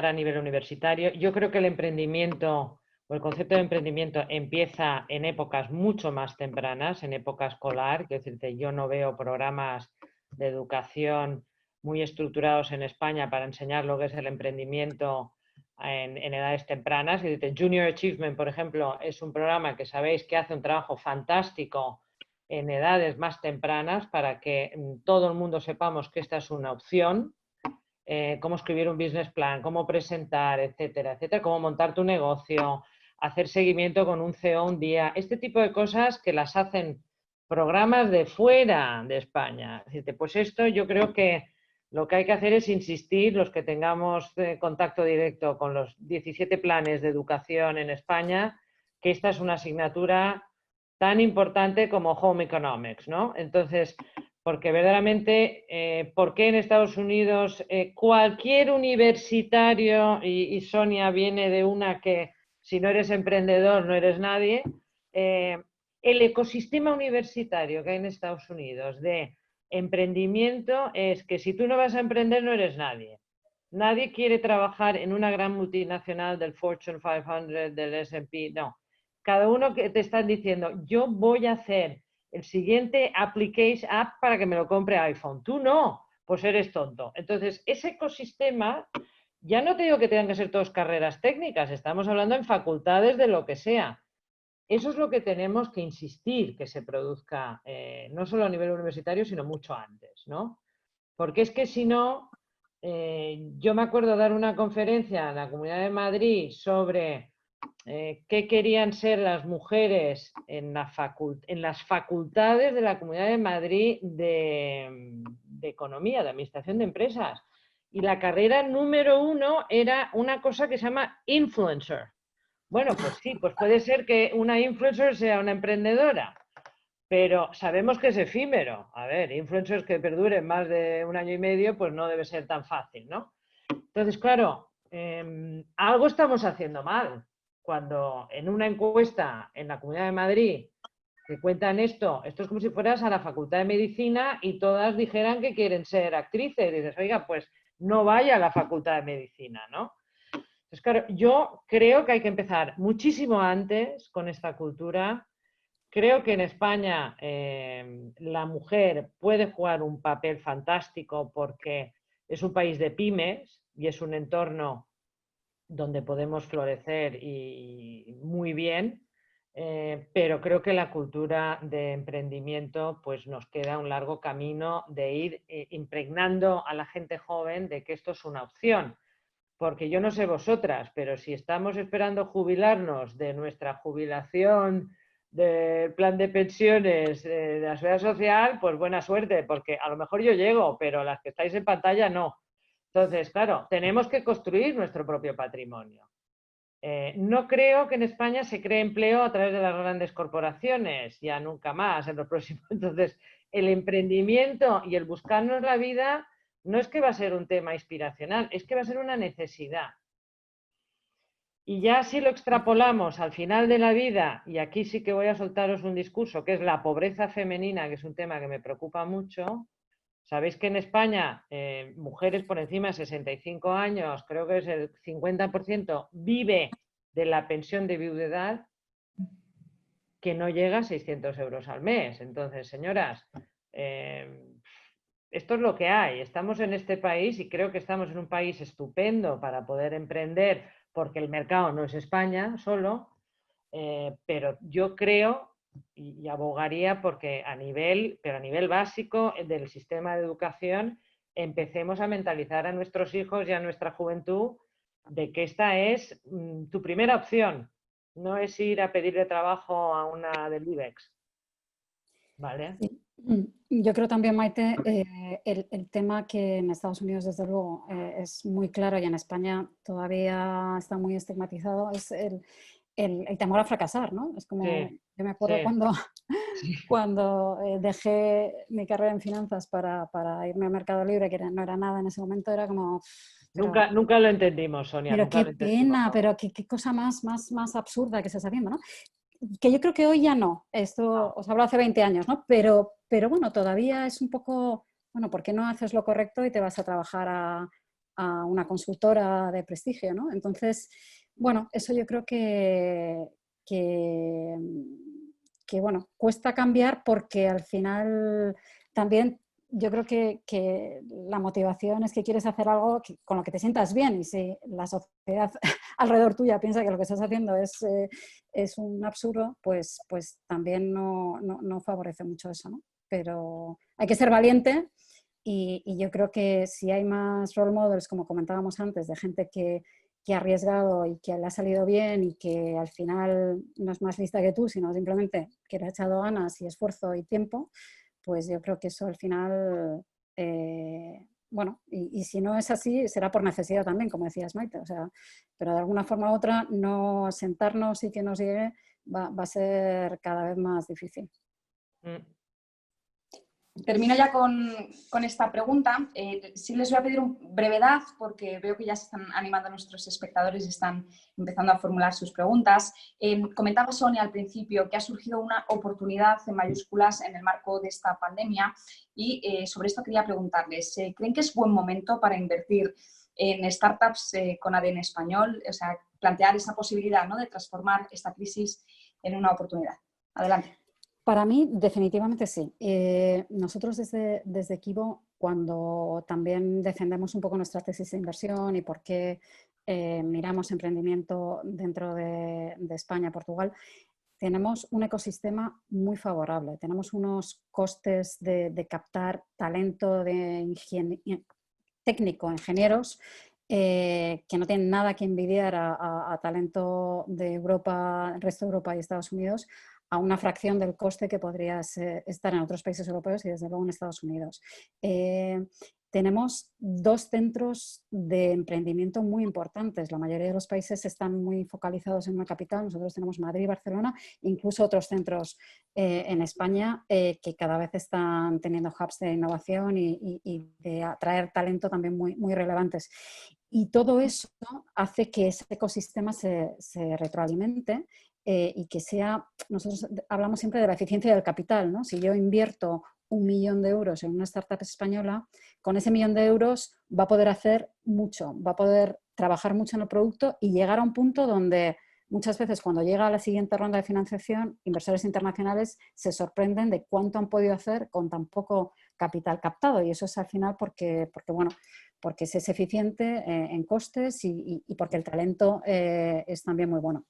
a nivel universitario. Yo creo que el emprendimiento o el concepto de emprendimiento empieza en épocas mucho más tempranas, en época escolar. Es decir, yo no veo programas de educación muy estructurados en España para enseñar lo que es el emprendimiento en edades tempranas. Es decir, Junior Achievement, por ejemplo, es un programa que sabéis que hace un trabajo fantástico en edades más tempranas para que todo el mundo sepamos que esta es una opción, cómo escribir un business plan, cómo presentar, etcétera, etcétera, cómo montar tu negocio, hacer seguimiento con un CEO un día, este tipo de cosas que las hacen programas de fuera de España. Pues esto yo creo que lo que hay que hacer es insistir, los que tengamos contacto directo con los 17 planes de educación en España, que esta es una asignatura tan importante como Home Economics, ¿no? Entonces, porque verdaderamente, ¿por qué en Estados Unidos cualquier universitario, y Sonia viene de una que si no eres emprendedor no eres nadie, el ecosistema universitario que hay en Estados Unidos de emprendimiento es que si tú no vas a emprender no eres nadie. Nadie quiere trabajar en una gran multinacional del Fortune 500, del S&P, no. Cada uno que te están diciendo, yo voy a hacer el siguiente application app para que me lo compre iPhone. Tú no, pues eres tonto. Entonces, ese ecosistema, ya no te digo que tengan que ser todas carreras técnicas, estamos hablando en facultades de lo que sea. Eso es lo que tenemos que insistir que se produzca, no solo a nivel universitario, sino mucho antes, ¿no? Porque es que si no, yo me acuerdo dar una conferencia en la Comunidad de Madrid sobre qué querían ser las mujeres en las facultades de la Comunidad de Madrid de Economía, de Administración de Empresas. Y la carrera número 1 era una cosa que se llama influencer. Bueno, pues sí, pues puede ser que una influencer sea una emprendedora, pero sabemos que es efímero. A ver, influencers que perduren más de 1 año y medio, pues no debe ser tan fácil, ¿no? Entonces, claro, algo estamos haciendo mal. Cuando en una encuesta en la Comunidad de Madrid te cuentan esto es como si fueras a la Facultad de Medicina y todas dijeran que quieren ser actrices. Y dices, oiga, pues no vaya a la Facultad de Medicina, ¿no? Entonces, claro, yo creo que hay que empezar muchísimo antes con esta cultura. Creo que en España la mujer puede jugar un papel fantástico porque es un país de pymes y es un entorno donde podemos florecer y muy bien, pero creo que la cultura de emprendimiento pues nos queda un largo camino de ir impregnando a la gente joven de que esto es una opción. Porque yo no sé vosotras, pero si estamos esperando jubilarnos de nuestra jubilación del plan de pensiones de la seguridad social, pues buena suerte, porque a lo mejor yo llego, pero las que estáis en pantalla no. Entonces, claro, tenemos que construir nuestro propio patrimonio. No creo que en España se cree empleo a través de las grandes corporaciones, ya nunca más en los próximos. Entonces, el emprendimiento y el buscarnos la vida no es que va a ser un tema inspiracional, es que va a ser una necesidad. Y ya si lo extrapolamos al final de la vida, y aquí sí que voy a soltaros un discurso, que es la pobreza femenina, que es un tema que me preocupa mucho. Sabéis que en España, mujeres por encima de 65 años, creo que es el 50%, vive de la pensión de viudedad, que no llega a 600 euros al mes. Entonces, señoras, esto es lo que hay. Estamos en este país y creo que estamos en un país estupendo para poder emprender, porque el mercado no es España solo, pero yo creo y abogaría porque a nivel básico del sistema de educación empecemos a mentalizar a nuestros hijos y a nuestra juventud de que esta es tu primera opción, no es ir a pedirle trabajo a una del IBEX. ¿Vale? Sí. Yo creo también, Maite, el tema que en Estados Unidos, desde luego, es muy claro y en España todavía está muy estigmatizado, es el temor a fracasar, ¿no? Es como, Sí, yo me acuerdo sí, cuando, sí. cuando dejé mi carrera en finanzas para irme al Mercado Libre, que no era nada en ese momento, era como, Nunca lo entendimos, Sonia, pero nunca qué lo entendimos. pena, pero qué cosa más absurda que se está haciendo, ¿no? Que yo creo que hoy ya no, esto os hablo hace 20 años, ¿no? Pero bueno, todavía es un poco, bueno, ¿por qué no haces lo correcto y te vas a trabajar a una consultora de prestigio, ¿no? Entonces, bueno, eso yo creo que, bueno, cuesta cambiar porque al final también yo creo que la motivación es que quieres hacer algo con lo que te sientas bien y si la sociedad alrededor tuya piensa que lo que estás haciendo es un absurdo, pues también no favorece mucho eso, ¿no? Pero hay que ser valiente y yo creo que si hay más role models, como comentábamos antes, de gente que ha arriesgado y que le ha salido bien y que al final no es más lista que tú, sino simplemente que le ha echado ganas y esfuerzo y tiempo, pues yo creo que eso al final, bueno, y si no es así, será por necesidad también, como decías, Maite, o sea, pero de alguna forma u otra, no sentarnos y que nos llegue va a ser cada vez más difícil. Termino ya con esta pregunta. Sí les voy a pedir brevedad porque veo que ya se están animando nuestros espectadores y están empezando a formular sus preguntas. Comentaba Sonia al principio que ha surgido una oportunidad en mayúsculas en el marco de esta pandemia y sobre esto quería preguntarles, ¿creen que es buen momento para invertir en startups con ADN español? O sea, plantear esa posibilidad, ¿no?, de transformar esta crisis en una oportunidad. Adelante. Para mí, definitivamente sí. Nosotros desde Equivo, cuando también defendemos un poco nuestra tesis de inversión y por qué miramos emprendimiento dentro de España, Portugal, tenemos un ecosistema muy favorable. Tenemos unos costes de captar talento técnico, ingenieros, que no tienen nada que envidiar a talento de Europa, el resto de Europa y Estados Unidos, a una fracción del coste que podría estar en otros países europeos y desde luego en Estados Unidos. Tenemos 2 centros de emprendimiento muy importantes. La mayoría de los países están muy focalizados en una capital. Nosotros tenemos Madrid y Barcelona, incluso otros centros en España que cada vez están teniendo hubs de innovación y de atraer talento también muy relevantes. Y todo eso hace que ese ecosistema se retroalimente y que sea, nosotros hablamos siempre de la eficiencia del capital, ¿no? Si yo invierto 1 millón de euros en una startup española, con ese 1 millón de euros va a poder hacer mucho, va a poder trabajar mucho en el producto y llegar a un punto donde muchas veces cuando llega a la siguiente ronda de financiación, inversores internacionales se sorprenden de cuánto han podido hacer con tan poco capital captado. Y eso es al final porque se es eficiente en costes y porque el talento es también muy bueno.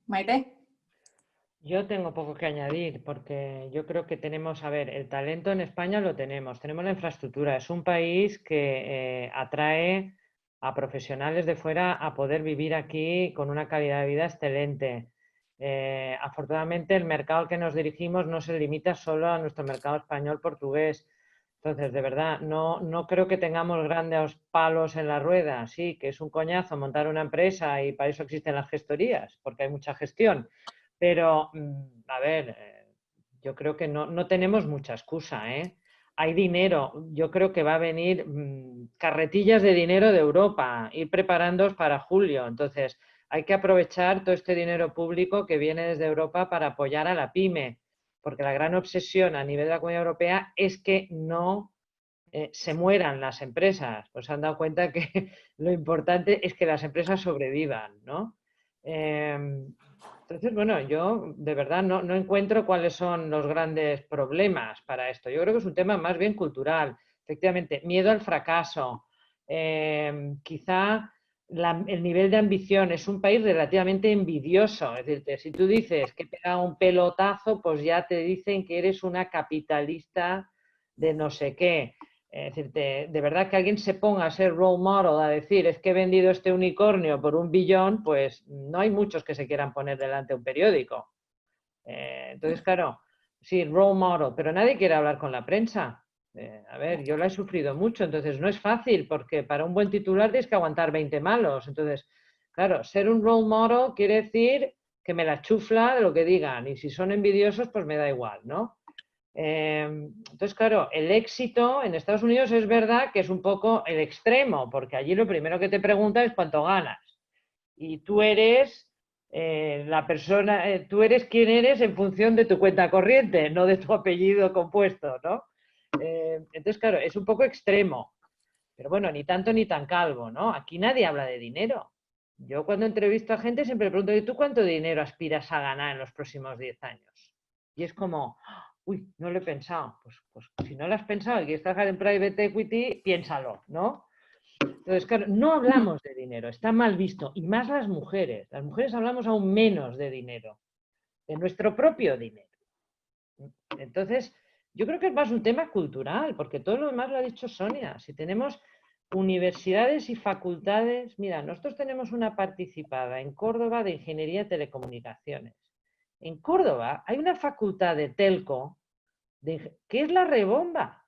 Maite. Yo tengo poco que añadir porque yo creo que tenemos, a ver, el talento en España lo tenemos la infraestructura, es un país que atrae a profesionales de fuera a poder vivir aquí con una calidad de vida excelente. Afortunadamente el mercado al que nos dirigimos no se limita solo a nuestro mercado español, portugués. Entonces, de verdad, no creo que tengamos grandes palos en la rueda. Sí, que es un coñazo montar una empresa y para eso existen las gestorías, porque hay mucha gestión. Pero, a ver, yo creo que no tenemos mucha excusa, ¿eh? Hay dinero, yo creo que va a venir carretillas de dinero de Europa, ir preparándoos para julio. Entonces, hay que aprovechar todo este dinero público que viene desde Europa para apoyar a la pyme, porque la gran obsesión a nivel de la Comunidad Europea es que no se mueran las empresas. Pues se han dado cuenta que lo importante es que las empresas sobrevivan, ¿no? Entonces, bueno, yo de verdad no encuentro cuáles son los grandes problemas para esto. Yo creo que es un tema más bien cultural. Efectivamente, miedo al fracaso. Quizá el nivel de ambición. Es un país relativamente envidioso. Es decir, si tú dices que pega un pelotazo, pues ya te dicen que eres una capitalista de no sé qué. Es decir, de verdad que alguien se ponga a ser role model, a decir, es que he vendido este unicornio por 1 billón, pues no hay muchos que se quieran poner delante de un periódico. Entonces, claro, sí, role model, pero nadie quiere hablar con la prensa. A ver, yo la he sufrido mucho, entonces no es fácil, porque para un buen titular tienes que aguantar 20 malos. Entonces, claro, ser un role model quiere decir que me la chufla de lo que digan, y si son envidiosos, pues me da igual, ¿no? Entonces, claro, el éxito en Estados Unidos es verdad que es un poco el extremo, porque allí lo primero que te preguntan es cuánto ganas. Y tú eres la persona, tú eres quien eres en función de tu cuenta corriente, no de tu apellido compuesto, ¿no? Entonces, claro, es un poco extremo. Pero bueno, ni tanto ni tan calvo, ¿no? Aquí nadie habla de dinero. Yo cuando entrevisto a gente siempre pregunto, ¿y tú cuánto dinero aspiras a ganar en los próximos 10 años? Y es como, uy, no lo he pensado. Pues si no lo has pensado y quieres trabajar en private equity, piénsalo, ¿no? Entonces, claro, no hablamos de dinero, está mal visto. Y más las mujeres. Las mujeres hablamos aún menos de dinero, de nuestro propio dinero. Entonces, yo creo que es más un tema cultural, porque todo lo demás lo ha dicho Sonia. Si tenemos universidades y facultades, mira, nosotros tenemos una participada en Córdoba de Ingeniería de Telecomunicaciones. En Córdoba hay una facultad de telco que es la rebomba.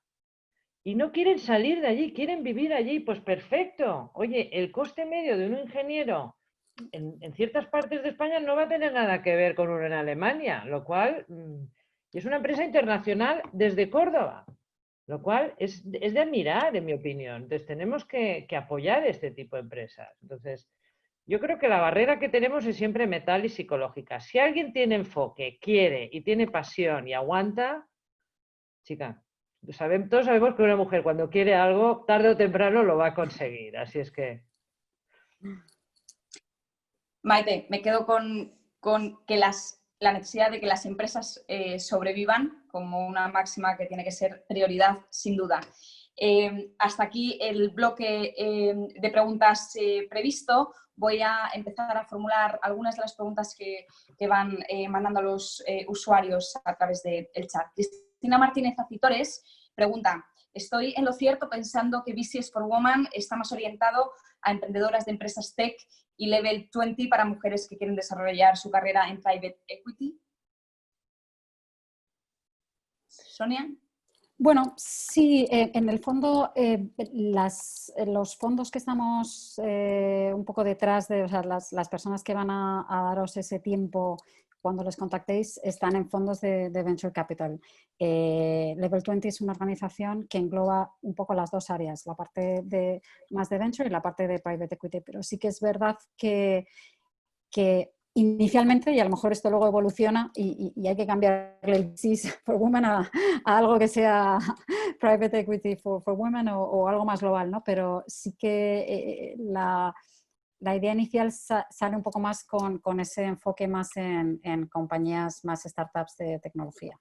Y no quieren salir de allí, quieren vivir allí. Pues perfecto. Oye, el coste medio de un ingeniero en ciertas partes de España no va a tener nada que ver con uno en Alemania, lo cual es una empresa internacional desde Córdoba, lo cual es de admirar, en mi opinión. Entonces tenemos que apoyar este tipo de empresas. Entonces, yo creo que la barrera que tenemos es siempre mental y psicológica. Si alguien tiene enfoque, quiere y tiene pasión y aguanta, chica, todos sabemos que una mujer cuando quiere algo, tarde o temprano lo va a conseguir. Así es que... Maite, me quedo con que la necesidad de que las empresas sobrevivan como una máxima que tiene que ser prioridad, sin duda. Hasta aquí el bloque de preguntas previsto. Voy a empezar a formular algunas de las preguntas que van mandando los usuarios a través del chat. Cristina Martínez Acitores pregunta: ¿estoy en lo cierto pensando que VCs for Women está más orientado a emprendedoras de empresas tech y Level 20 para mujeres que quieren desarrollar su carrera en private equity? Sonia. Bueno, sí, en el fondo los fondos que estamos un poco detrás de, o sea, las personas que van a daros ese tiempo cuando les contactéis están en fondos de Venture Capital. Level 20 es una organización que engloba un poco las dos áreas, la parte más de Venture y la parte de Private Equity, pero sí que es verdad que inicialmente, y a lo mejor esto luego evoluciona y hay que cambiarle el VCs for Women a algo que sea Private Equity for Women o algo más global, ¿no? Pero sí que la idea inicial sale un poco más con ese enfoque más en compañías, más startups de tecnología.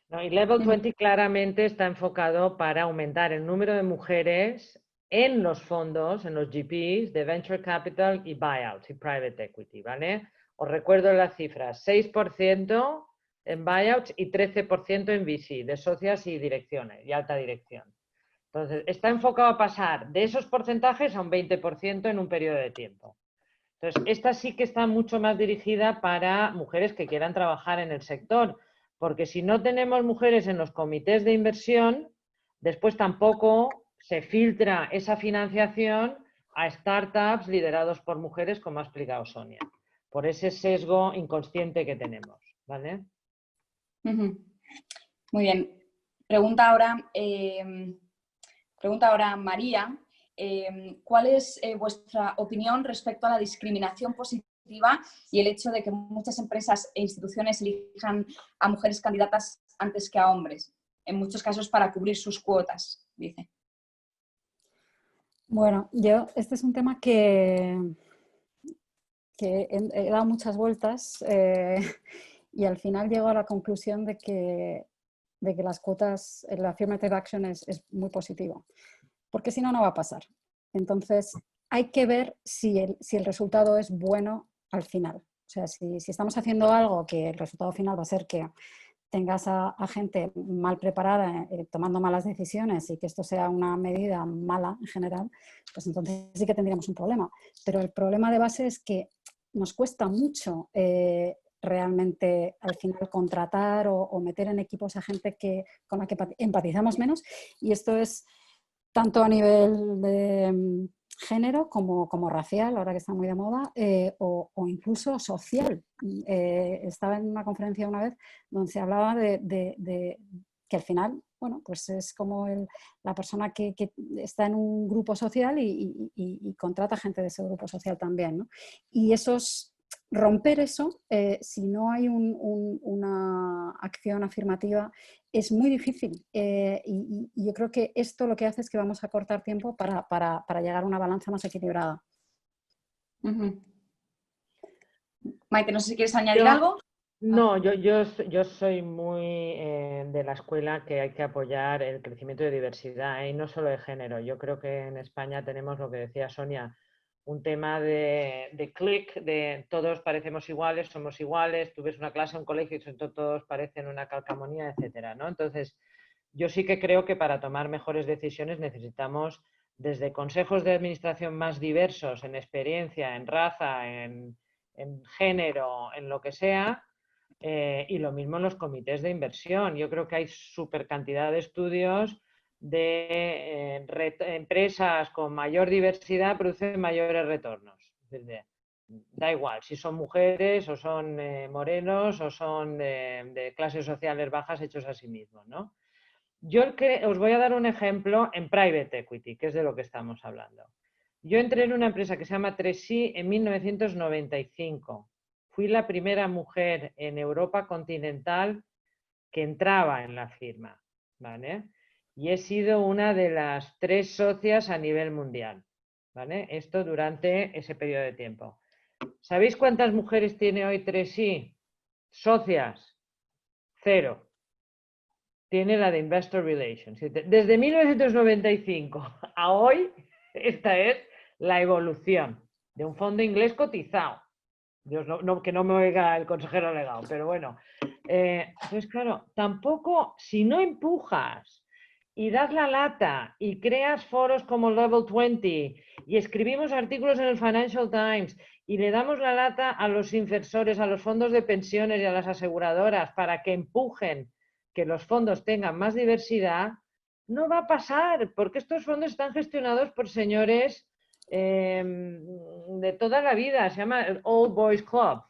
No, y Level 20 claramente está enfocado para aumentar el número de mujeres en los fondos, en los GPs de Venture Capital y Buyouts y Private Equity, ¿vale? Os recuerdo las cifras, 6% en Buyouts y 13% en VC, de socias y direcciones, y alta dirección. Entonces, está enfocado a pasar de esos porcentajes a un 20% en un periodo de tiempo. Entonces, esta sí que está mucho más dirigida para mujeres que quieran trabajar en el sector, porque si no tenemos mujeres en los comités de inversión, después tampoco se filtra esa financiación a startups liderados por mujeres, como ha explicado Sonia, por ese sesgo inconsciente que tenemos, ¿vale? Muy bien. Pregunta ahora María. ¿Cuál es vuestra opinión respecto a la discriminación positiva y el hecho de que muchas empresas e instituciones elijan a mujeres candidatas antes que a hombres? En muchos casos para cubrir sus cuotas, dice. Bueno, este es un tema que he dado muchas vueltas y al final llego a la conclusión de que las cuotas, la affirmative action es muy positivo, porque si no, no va a pasar. Entonces, hay que ver si el resultado es bueno al final. O sea, si estamos haciendo algo que el resultado final va a ser que tengas a gente mal preparada tomando malas decisiones y que esto sea una medida mala en general, pues entonces sí que tendríamos un problema. Pero el problema de base es que nos cuesta mucho realmente al final contratar o meter en equipos a gente con la que empatizamos menos, y esto es tanto a nivel de género como racial, ahora que está muy de moda, o incluso social. Estaba en una conferencia una vez donde se hablaba de que al final, bueno, pues es como la persona que está en un grupo social y contrata gente de ese grupo social también, ¿no? Y romper eso, si no hay una acción afirmativa, es muy difícil. Y yo creo que esto lo que hace es que vamos a cortar tiempo para llegar a una balanza más equilibrada. Maite, no sé si quieres añadir algo. No, yo soy muy de la escuela que hay que apoyar el crecimiento de diversidad, y no solo de género. Yo creo que en España tenemos lo que decía Sonia, un tema de clic, de todos parecemos iguales, somos iguales, tú ves una clase, un colegio y todos parecen una calcamonía, etcétera, ¿no? Entonces, yo sí que creo que para tomar mejores decisiones necesitamos desde consejos de administración más diversos en experiencia, en raza, en género, en lo que sea, y lo mismo en los comités de inversión. Yo creo que hay súper cantidad de estudios de empresas con mayor diversidad producen mayores retornos. Da igual si son mujeres o son morenos o son de clases sociales bajas hechos a sí mismos, ¿no? Yo os voy a dar un ejemplo en private equity, que es de lo que estamos hablando. Yo entré en una empresa que se llama 3i en 1995. Fui la primera mujer en Europa continental que entraba en la firma, ¿vale? Y he sido una de las 3 socias a nivel mundial, ¿vale? Esto durante ese periodo de tiempo. ¿Sabéis cuántas mujeres tiene hoy 3i? Socias. 0. Tiene la de Investor Relations. Desde 1995 a hoy, esta es la evolución de un fondo inglés cotizado. Dios, que no me oiga el consejero legal, pero bueno. Pues claro, tampoco, si no empujas y das la lata y creas foros como Level 20 y escribimos artículos en el Financial Times y le damos la lata a los inversores, a los fondos de pensiones y a las aseguradoras para que empujen que los fondos tengan más diversidad, no va a pasar, porque estos fondos están gestionados por señores de toda la vida, se llama el Old Boys Club.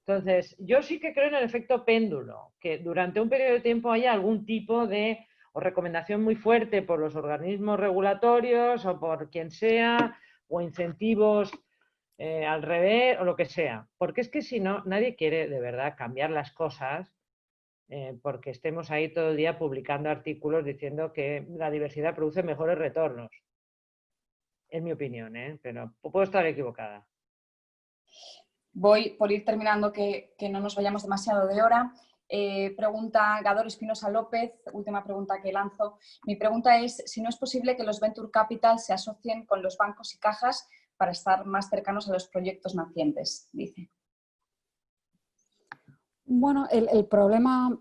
Entonces, yo sí que creo en el efecto péndulo, que durante un periodo de tiempo haya algún tipo de recomendación muy fuerte por los organismos regulatorios o por quien sea, o incentivos al revés, o lo que sea. Porque es que si no, nadie quiere de verdad cambiar las cosas porque estemos ahí todo el día publicando artículos diciendo que la diversidad produce mejores retornos. Es mi opinión, pero puedo estar equivocada. Voy por ir terminando, que no nos vayamos demasiado de hora. Pregunta Gador Espinosa López, última pregunta que lanzo. Mi pregunta es si no es posible que los Venture Capital se asocien con los bancos y cajas para estar más cercanos a los proyectos nacientes, dice. Bueno, el problema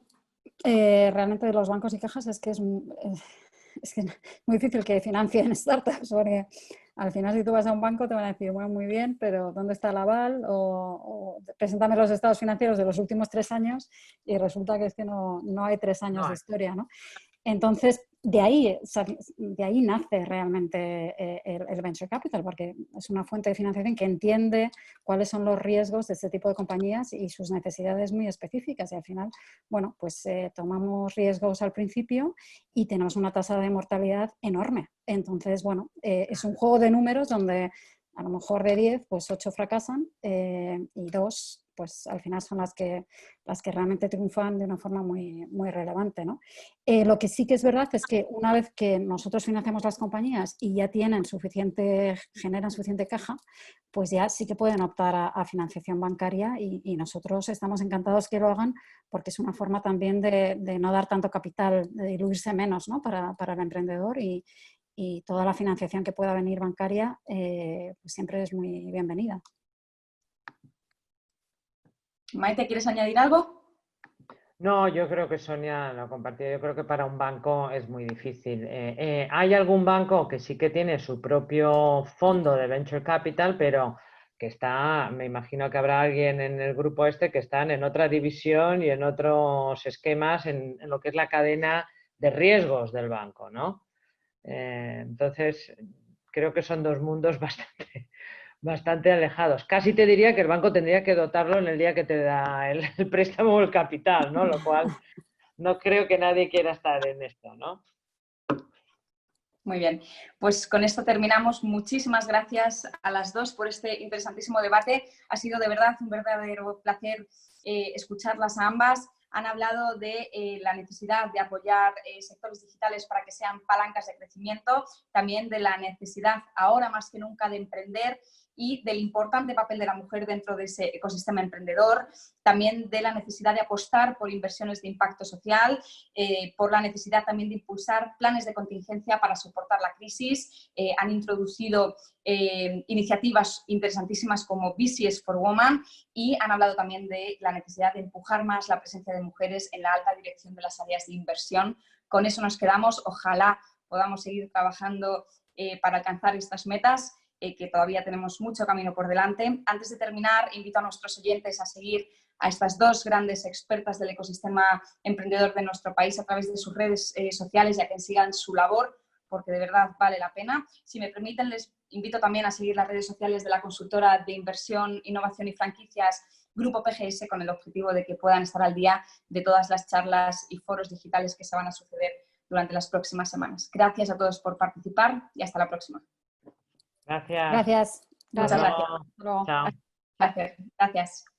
realmente de los bancos y cajas es que es muy difícil que financien startups, porque al final si tú vas a un banco te van a decir, bueno, muy bien, pero ¿dónde está el aval? O preséntame los estados financieros de los últimos 3 años y resulta que es que no hay 3 años de historia, ¿no? Entonces, de ahí nace realmente el Venture Capital, porque es una fuente de financiación que entiende cuáles son los riesgos de este tipo de compañías y sus necesidades muy específicas. Y al final, bueno, pues tomamos riesgos al principio y tenemos una tasa de mortalidad enorme. Entonces, bueno, es un juego de números donde A lo mejor de 10, pues 8 fracasan y 2 pues al final son las que realmente triunfan de una forma muy relevante, ¿no? Lo que sí que es verdad es que una vez que nosotros financiamos las compañías y ya generan suficiente caja, pues ya sí que pueden optar a financiación bancaria y nosotros estamos encantados que lo hagan porque es una forma también de no dar tanto capital, de diluirse menos, ¿no? para el emprendedor y toda la financiación que pueda venir bancaria pues siempre es muy bienvenida. Maite, ¿quieres añadir algo? No, yo creo que Sonia lo compartió. Yo creo que para un banco es muy difícil. Hay algún banco que sí que tiene su propio fondo de venture capital, pero que está, me imagino que habrá alguien en el grupo este que están en otra división y en otros esquemas en lo que es la cadena de riesgos del banco, ¿no? Entonces, creo que son dos mundos bastante alejados. Casi te diría que el banco tendría que dotarlo en el día que te da el préstamo o el capital, ¿no? Lo cual no creo que nadie quiera estar en esto, ¿no? Muy bien, pues con esto terminamos. Muchísimas gracias a las dos por este interesantísimo debate. Ha sido de verdad un verdadero placer escucharlas a ambas. Han hablado de la necesidad de apoyar sectores digitales para que sean palancas de crecimiento, también de la necesidad ahora más que nunca de emprender y del importante papel de la mujer dentro de ese ecosistema emprendedor, también de la necesidad de apostar por inversiones de impacto social, por la necesidad también de impulsar planes de contingencia para soportar la crisis. Han introducido iniciativas interesantísimas como BCS for Women y han hablado también de la necesidad de empujar más la presencia de mujeres en la alta dirección de las áreas de inversión. Con eso nos quedamos. Ojalá podamos seguir trabajando para alcanzar estas metas, que todavía tenemos mucho camino por delante. Antes de terminar, invito a nuestros oyentes a seguir a estas dos grandes expertas del ecosistema emprendedor de nuestro país a través de sus redes sociales y a que sigan su labor, porque de verdad vale la pena. Si me permiten, les invito también a seguir las redes sociales de la consultora de inversión, innovación y franquicias Grupo PGS, con el objetivo de que puedan estar al día de todas las charlas y foros digitales que se van a suceder durante las próximas semanas. Gracias a todos por participar y hasta la próxima. Gracias. Gracias. Muchas gracias. Chao. Gracias.